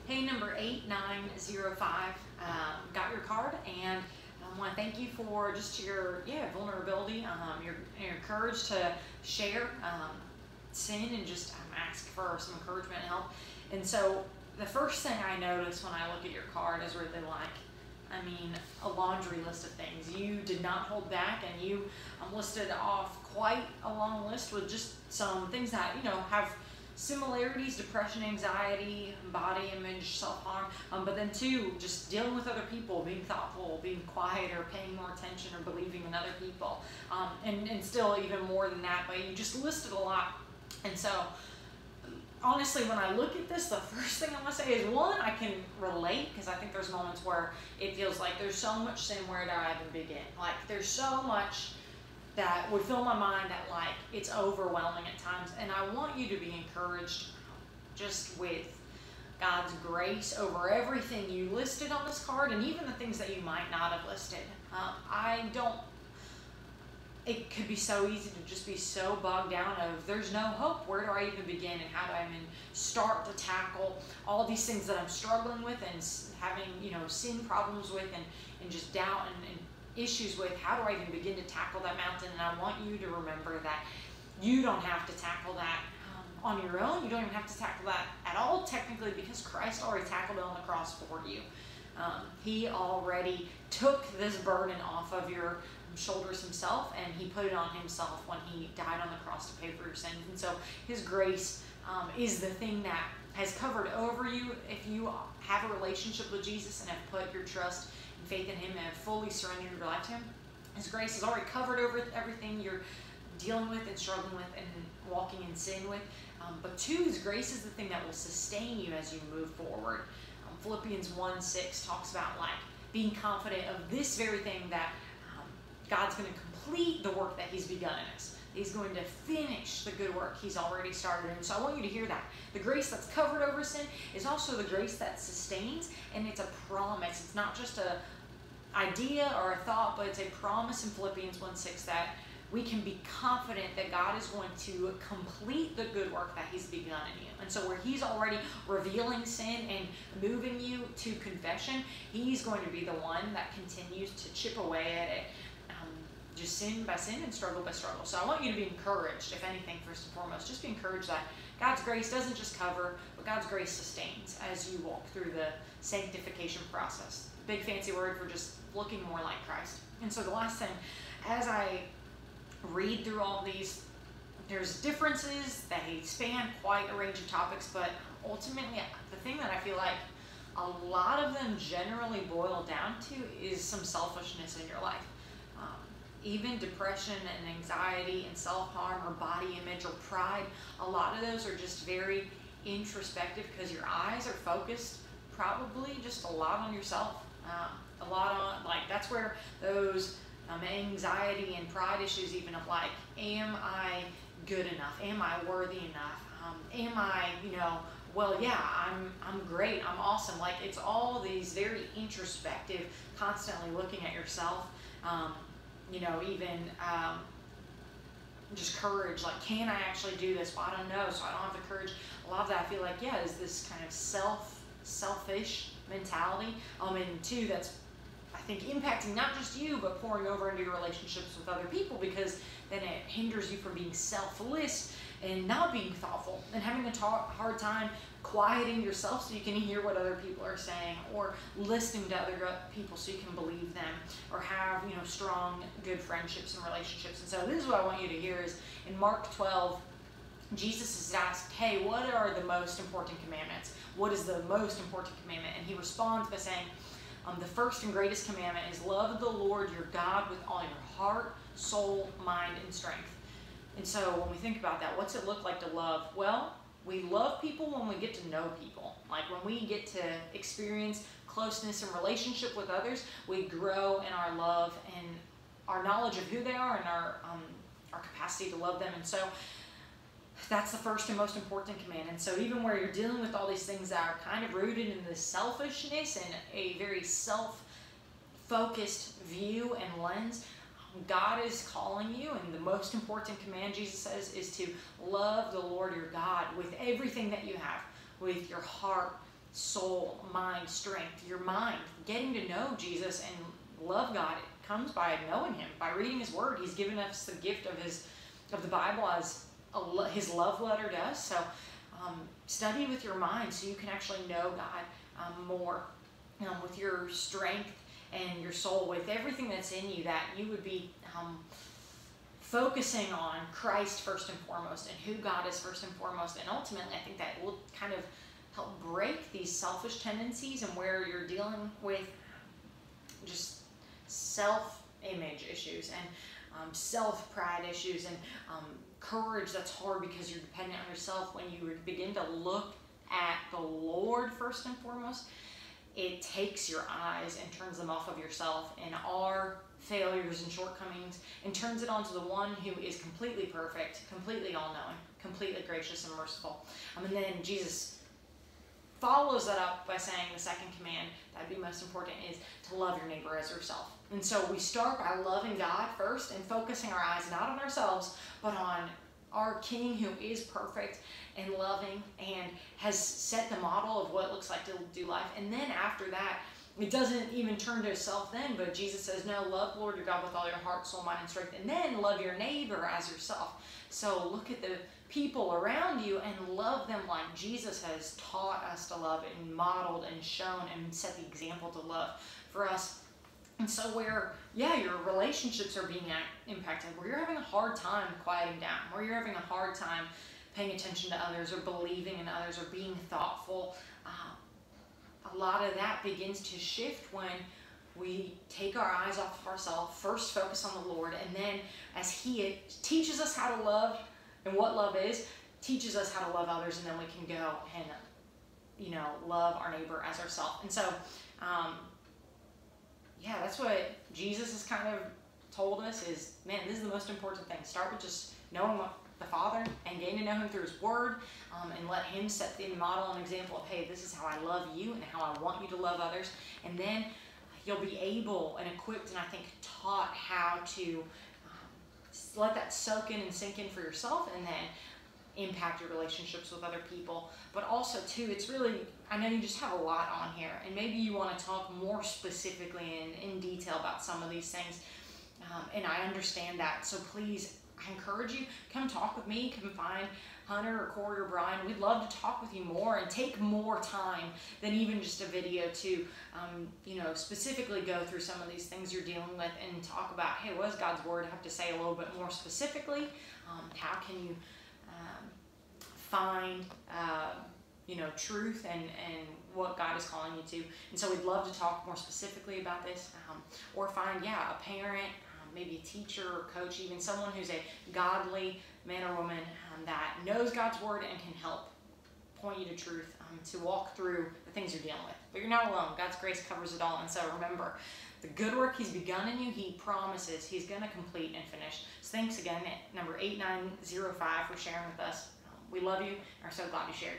Hey, number 8905, got your card, and I want to thank you for just your vulnerability, your courage to share sin and just ask for some encouragement and help. And so the first thing I notice when I look at your card is really a laundry list of things. You did not hold back, and you listed off quite a long list with just some things that have similarities: depression, anxiety, body image, self-harm, but then two, just dealing with other people, being thoughtful, being quiet, or paying more attention, or believing in other people, and still even more than that, but you just listed a lot. And so honestly, when I look at this, the first thing I want to say is, one, I can relate, because I think there's moments where it feels like there's so much sin. Where do I even begin? Like, there's so much that would fill my mind that it's overwhelming at times. And I want you to be encouraged just with God's grace over everything you listed on this card, and even the things that you might not have listed. It could be so easy to just be so bogged down of, there's no hope. Where do I even begin, and how do I even start to tackle all these things that I'm struggling with and having, sin problems with, and just doubt and issues with? How do I even begin to tackle that mountain? And I want you to remember that you don't have to tackle that on your own. You don't even have to tackle that at all, technically, because Christ already tackled it on the cross for you. He already took this burden off of your shoulders himself, and he put it on himself when he died on the cross to pay for your sins. And so his grace is the thing that has covered over you. If you have a relationship with Jesus and have put your trust and faith in him and have fully surrendered your life to him, his grace has already covered over everything you're dealing with and struggling with and walking in sin with. But two, his grace is the thing that will sustain you as you move forward. Philippians 1:6 talks about being confident of this very thing, that God's going to complete the work that he's begun in us. He's going to finish the good work he's already started. And so I want you to hear that. The grace that's covered over sin is also the grace that sustains, and it's a promise. It's not just an idea or a thought, but it's a promise in Philippians 1:6 that we can be confident that God is going to complete the good work that he's begun in you. And so where he's already revealing sin and moving you to confession, he's going to be the one that continues to chip away at it, just sin by sin and struggle by struggle. So I want you to be encouraged, if anything, first and foremost. Just be encouraged that God's grace doesn't just cover, but God's grace sustains as you walk through the sanctification process. Big fancy word for just looking more like Christ. And so the last thing, as I read through all these, there's differences. They span quite a range of topics, but ultimately the thing that I feel like a lot of them generally boil down to is some selfishness in your life. Even depression and anxiety and self-harm or body image or pride, a lot of those are just very introspective, because your eyes are focused probably just a lot on yourself. A lot on, that's where those anxiety and pride issues, even of am I good enough? Am I worthy enough? Am I, well, yeah, I'm great, I'm awesome. It's all these very introspective, constantly looking at yourself. Even just courage, can I actually do this? Well, I don't know, so I don't have the courage. A lot of that I feel is this kind of selfish mentality. And two, that's, I think, impacting not just you, but pouring over into your relationships with other people, because then it hinders you from being selfless and not being thoughtful and having a hard time quieting yourself so you can hear what other people are saying, or listening to other people so you can believe them, or have strong, good friendships and relationships. And so this is what I want you to hear is, in Mark 12, Jesus is asked, hey, what are the most important commandments? What is the most important commandment? And he responds by saying, the first and greatest commandment is love the Lord your God with all your heart, soul, mind, and strength. And so when we think about that, what's it look like to love? Well, we love people when we get to know people. When we get to experience closeness and relationship with others, we grow in our love and our knowledge of who they are, and our capacity to love them. And so that's the first and most important command. And so even where you're dealing with all these things that are kind of rooted in this selfishness and a very self-focused view and lens, God is calling you, and the most important command, Jesus says, is to love the Lord your God with everything that you have, with your heart, soul, mind, strength, your mind, getting to know Jesus and love God. It comes by knowing him, by reading his word. He's given us the gift of the Bible as his love letter to us. So study with your mind so you can actually know God more, with your strength and your soul, with everything that's in you, that you would be focusing on Christ first and foremost, and who God is first and foremost. And ultimately, I think that will kind of help break these selfish tendencies, and where you're dealing with just self-image issues and self-pride issues, and courage that's hard because you're dependent on yourself. When you begin to look at the Lord first and foremost, it takes your eyes and turns them off of yourself and our failures and shortcomings, and turns it onto the one who is completely perfect, completely all-knowing, completely gracious and merciful. And then Jesus follows that up by saying the second command that'd be most important is to love your neighbor as yourself. And so we start by loving God first and focusing our eyes not on ourselves, but on our King, who is perfect and loving and has set the model of what it looks like to do life. And then after that, it doesn't even turn to self then, but Jesus says, no, love Lord your God with all your heart, soul, mind, and strength, and then love your neighbor as yourself. So look at the people around you and love them like Jesus has taught us to love, and modeled and shown and set the example to love for us. And so where, your relationships are being impacted, where you're having a hard time quieting down, where you're having a hard time paying attention to others or believing in others or being thoughtful, a lot of that begins to shift when we take our eyes off of ourselves, first focus on the Lord, and then as he teaches us how to love and what love is, teaches us how to love others, and then we can go and, love our neighbor as ourselves. And so, that's what Jesus has kind of told us is, man, this is the most important thing. Start with just knowing the Father and getting to know him through his word, and let him set the model and example of, hey, this is how I love you and how I want you to love others. And then you'll be able and equipped, and I think taught how to let that soak in and sink in for yourself, and then impact your relationships with other people. But also too, it's really, I know you just have a lot on here, and maybe you want to talk more specifically and in detail about some of these things, and I understand that. So please, I encourage you, come talk with me, come find Hunter or Corey or Brian. We'd love to talk with you more and take more time than even just a video to, specifically go through some of these things you're dealing with and talk about, hey, what does God's word have to say a little bit more specifically? How can you find, truth and what God is calling you to? And so we'd love to talk more specifically about this, or find, a parent, maybe a teacher or coach, even someone who's a godly man or woman that knows God's word and can help point you to truth, to walk through the things you're dealing with. But you're not alone. God's grace covers it all. And so remember, the good work he's begun in you, he promises he's going to complete and finish. So thanks again, number 8905, for sharing with us. We love you and are so glad you shared.